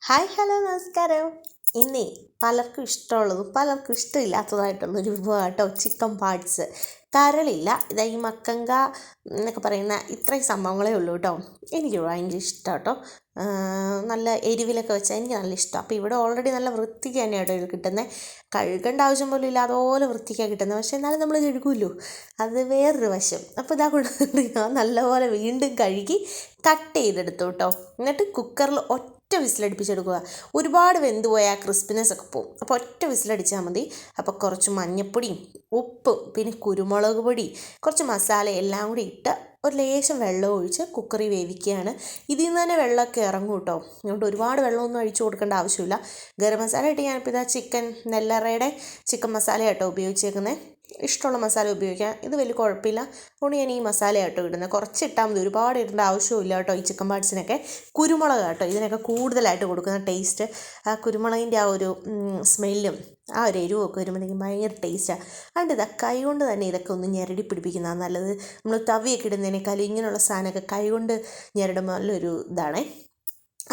Hi hello നമസ്കാരം. ഇന്നേ പലർക്കും ഇഷ്ടമുള്ളതും പലർക്കും ഇഷ്ടമില്ലാത്തതായിട്ടുള്ളൊരു വിഭവമാട്ടോ ചിക്കൻ പാർട്സ്. കരളില്ല, ഇതാ ഈ മക്കങ്ക എന്നൊക്കെ പറയുന്ന ഇത്രയും സംഭവങ്ങളേ ഉള്ളൂ കേട്ടോ. എനിക്ക് ഭയങ്കര ഇഷ്ടം കേട്ടോ. നല്ല എരിവിലൊക്കെ വെച്ചാൽ എനിക്ക് നല്ല ഇഷ്ടം. അപ്പോൾ ഇവിടെ ഓൾറെഡി നല്ല വൃത്തിക്ക് തന്നെയാണ് കേട്ടോ ഇത് കിട്ടുന്നത്. കഴുകേണ്ട ആവശ്യം പോലും ഇല്ല, അതുപോലെ വൃത്തിക്കാണ് കിട്ടുന്നത്. പക്ഷേ എന്നാലും നമ്മൾ കഴുകുമല്ലോ, അത് വേറൊരു വശം. അപ്പോൾ ഇതാ കൊടുത്തിട്ട് ഞാൻ നല്ലപോലെ വീണ്ടും കഴുകി കട്ട് ചെയ്തെടുത്തു കേട്ടോ. എന്നിട്ട് കുക്കറിൽ ഒറ്റ വിസിലടുപ്പിച്ചെടുക്കുക. ഒരുപാട് വെന്ത് പോയാൽ ആ ക്രിസ്പിനെസ് ഒക്കെ പോകും. അപ്പോൾ ഒറ്റ വിസിലടിച്ചാൽ മതി. അപ്പോൾ കുറച്ച് മഞ്ഞൾപ്പൊടിയും ഉപ്പും പിന്നെ കുരുമുളക് പൊടി കുറച്ച് മസാല എല്ലാം കൂടി ഇട്ട് ഒരു ലേശം വെള്ളം ഒഴിച്ച് കുക്കറിൽ വേവിക്കുകയാണ്. ഇതിൽ നിന്ന് തന്നെ വെള്ളമൊക്കെ ഇറങ്ങും കേട്ടോ. അതുകൊണ്ട് ഒരുപാട് വെള്ളമൊന്നും ഒഴിച്ചു കൊടുക്കേണ്ട ആവശ്യമില്ല. ഗരം മസാല ഇട്ട് ഞാനിപ്പോൾ ഇതാ ചിക്കൻ നെല്ലറയുടെ ചിക്കൻ മസാല കേട്ടോ ഉപയോഗിച്ചേക്കുന്നത്. ഇഷ്ടമുള്ള മസാല ഉപയോഗിക്കാം, ഇത് വലിയ കുഴപ്പമില്ല. അതുകൊണ്ട് ഞാൻ ഈ മസാല കേട്ടോ ഇടുന്നത്. കുറച്ച് ഇട്ടാൽ മതി, ഒരുപാട് ഇടേണ്ട ആവശ്യമില്ല കേട്ടോ. ഈ ചിക്കൻ പാർട്സിനൊക്കെ കുരുമുളക് കേട്ടോ ഇതിനൊക്കെ കൂടുതലായിട്ട് കൊടുക്കുന്ന ടേസ്റ്റ്. ആ കുരുമുളകിൻ്റെ ആ ഒരു സ്മെല്ലും ആ ഒരു എരിവൊക്കെ വരുമ്പോഴത്തേക്കും ഭയങ്കര ടേസ്റ്റാണ്. അതുകൊണ്ട് ഇതാ കൈ കൊണ്ട് തന്നെ ഇതൊക്കെ ഒന്ന് ഞെരടി പിടിപ്പിക്കുന്നതാണ് നല്ലത്. നമ്മൾ തവിയൊക്കെ ഇടുന്നതിനേക്കാളും ഇങ്ങനെയുള്ള സാധനമൊക്കെ കൈ കൊണ്ട് ഞെരടുമ്പോൾ നല്ലൊരു ഇതാണേ.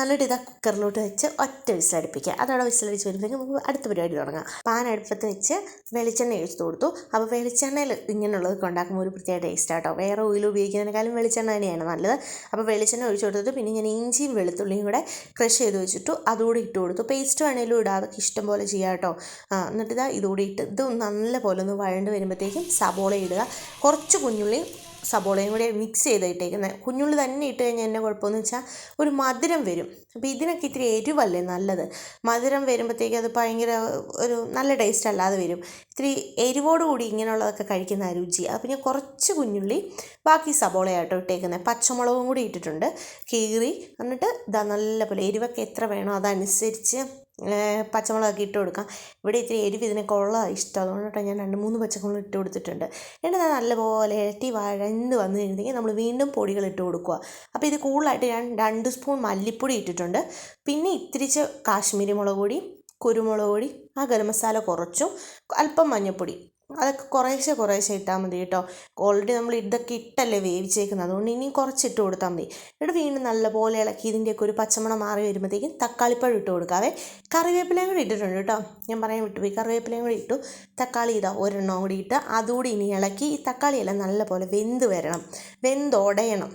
എന്നിട്ട് ഇതാ കുക്കറിലോട്ട് വെച്ച് ഒറ്റ വിസിലടുപ്പിക്കുക. അതവിടെ വിസിലടിച്ച് വരുമ്പോഴത്തേക്കും നമുക്ക് അടുത്ത പരിപാടി തുടങ്ങാം. പാൻ അടുപ്പത്ത് വെച്ച് വെളിച്ചെണ്ണ ഒഴിച്ച് കൊടുത്തു. അപ്പോൾ വെളിച്ചെണ്ണയിൽ ഇങ്ങനെയുള്ളതൊക്കെ ഉണ്ടാക്കുമ്പോൾ ഒരു പ്രത്യേക ടേസ്റ്റ് ആട്ടോ. വേറെ ഓയിൽ ഉപയോഗിക്കുന്നതിനേക്കാളും വെളിച്ചെണ്ണ തന്നെയാണ് നല്ലത്. അപ്പോൾ വെളിച്ചെണ്ണ ഒഴിച്ച് കൊടുത്തിട്ട് പിന്നെ ഞാൻ ഇഞ്ചിയും വെളുത്തുള്ളിയും കൂടെ ക്രഷ് ചെയ്ത് വെച്ചിട്ടു. അതുകൂടി ഇട്ട് കൊടുത്തു. പേസ്റ്റ് വേണേലും ഇടാം, അതൊക്കെ ഇഷ്ടം പോലെ ചെയ്യാം കേട്ടോ. എന്നിട്ട് ഇതാ ഇതുകൂടി ഇട്ട് ഇത് നല്ല പോലെ ഒന്ന് വഴണ്ട് വരുമ്പോഴത്തേക്കും സബോള ഇടുക. കുറച്ച് കുഞ്ഞുള്ളിയും സബോളയും കൂടി മിക്സ് ചെയ്തിട്ടേക്കുന്നത്. കുഞ്ഞുള്ളി തന്നെ ഇട്ട് കഴിഞ്ഞാൽ എന്നെ കുഴപ്പമെന്ന് വെച്ചാൽ ഒരു മധുരം വരും. അപ്പോൾ ഇതിനൊക്കെ ഇത്തിരി എരിവല്ലേ നല്ലത്. മധുരം വരുമ്പോഴത്തേക്കും അത് ഭയങ്കര ഒരു നല്ല ടേസ്റ്റ് അല്ലാതെ വരും. ഇത്തിരി എരിവോടുകൂടി ഇങ്ങനെയുള്ളതൊക്കെ കഴിക്കുന്ന രുചി. അപ്പോൾ ഞാൻ കുറച്ച് കുഞ്ഞുള്ളി ബാക്കി സബോളയായിട്ടോ ഇട്ടേക്കുന്നത്. പച്ചമുളകും കൂടി ഇട്ടിട്ടുണ്ട് കീറി. എന്നിട്ട് ഇതാ നല്ലപോലെ എരിവൊക്കെ എത്ര വേണോ അതനുസരിച്ച് പച്ചമുളകൊക്കെ ഇട്ട് കൊടുക്കാം. ഇവിടെ ഇത്തിരി എരിവ് ഇതിനൊക്കെ ഉള്ളതാണ് ഇഷ്ടം, അതുകൊണ്ടിട്ട് ഞാൻ 2-3 പച്ചമുളക് ഇട്ട് കൊടുത്തിട്ടുണ്ട്. എന്നിട്ട് നല്ലപോലെ ഇരട്ടി വഴന്ന് വന്നു കഴിഞ്ഞെങ്കിൽ നമ്മൾ വീണ്ടും പൊടികൾ ഇട്ട് കൊടുക്കുക. അപ്പോൾ ഇത് കൂടുതലായിട്ട് ഞാൻ 2 സ്പൂൺ മല്ലിപ്പൊടി ഇട്ടിട്ടുണ്ട്. പിന്നെ ഇത്തിരിച്ച് കാശ്മീരി മുളക് പൊടി, കുരുമുളക് പൊടി, ആ ഗരം മസാല കുറച്ചും അല്പം മഞ്ഞൾപ്പൊടി, അതൊക്കെ കുറേശ്ശെ ഇട്ടാൽ മതി കേട്ടോ. ഓൾറെഡി നമ്മൾ ഇതൊക്കെ ഇട്ടല്ലേ വേവിച്ചേക്കുന്നത്, അതുകൊണ്ട് ഇനിയും കുറച്ചിട്ട് കൊടുത്താൽ മതി. എന്നിട്ട് വീണ്ടും നല്ലപോലെ ഇളക്കി ഇതിൻ്റെയൊക്കെ ഒരു പച്ചമണം മാറി വരുമ്പോഴത്തേക്കും തക്കാളിപ്പഴം ഇട്ട് കൊടുക്കാവേ. കറിവേപ്പിലയും കൂടി ഇട്ടിട്ടുണ്ട് കേട്ടോ, ഞാൻ പറയാൻ വിട്ടുപോയി. കറിവേപ്പിലയും കൂടി ഇട്ടു. തക്കാളി ഇതാ ഒരെണ്ണം കൂടി ഇട്ട് അതുകൂടി ഇനി ഇളക്കി. ഈ തക്കാളിയെല്ലാം നല്ലപോലെ വെന്ത് വരണം, വെന്തുടയണം.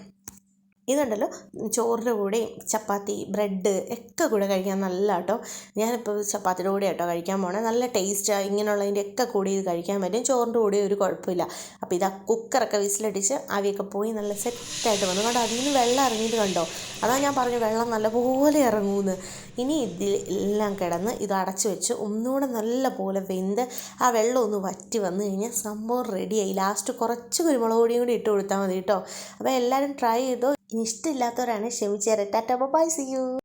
ഇതുണ്ടല്ലോ ചോറിൻ്റെ കൂടെയും ചപ്പാത്തി ബ്രെഡ് ഒക്കെ കൂടെ കഴിക്കാൻ നല്ല കേട്ടോ. ഞാനിപ്പോൾ ചപ്പാത്തിയുടെ കൂടെ കേട്ടോ കഴിക്കാൻ പോണേ. നല്ല ടേസ്റ്റാണ്. ഇങ്ങനെയുള്ളതിൻ്റെ ഒക്കെ കൂടി ഇത് കഴിക്കാൻ പറ്റും. ചോറിൻ്റെ കൂടെ ഒരു കുഴപ്പമില്ല. അപ്പോൾ ഇതാ കുക്കറൊക്കെ വിസിലടിച്ച് ആവിയൊക്കെ പോയി നല്ല സെറ്റായിട്ട് വന്നു കണ്ടോ. അതിൽ നിന്ന് വെള്ളം ഇറങ്ങിയിട്ട് കണ്ടോ. അതാ ഞാൻ പറഞ്ഞു വെള്ളം നല്ലപോലെ ഇറങ്ങുമെന്ന്. ഇനി ഇതിൽ എല്ലാം കിടന്ന് ഇത് അടച്ച് വെച്ച് ഒന്നുകൂടെ നല്ല പോലെ വെന്ത് ആ വെള്ളം ഒന്ന് വറ്റി വന്നു കഴിഞ്ഞാൽ സംഭവം റെഡിയായി. ലാസ്റ്റ് കുറച്ച് കുരുമുളക് പൊടിയും കൂടി ഇട്ട് കൊടുത്താൽ മതി കേട്ടോ. അപ്പോൾ എല്ലാവരും ട്രൈ ചെയ്തോ. ഇഷ്ടമില്ലാത്തവരാണ് ക്ഷമിച്ചേരെ. Tata bye, see U.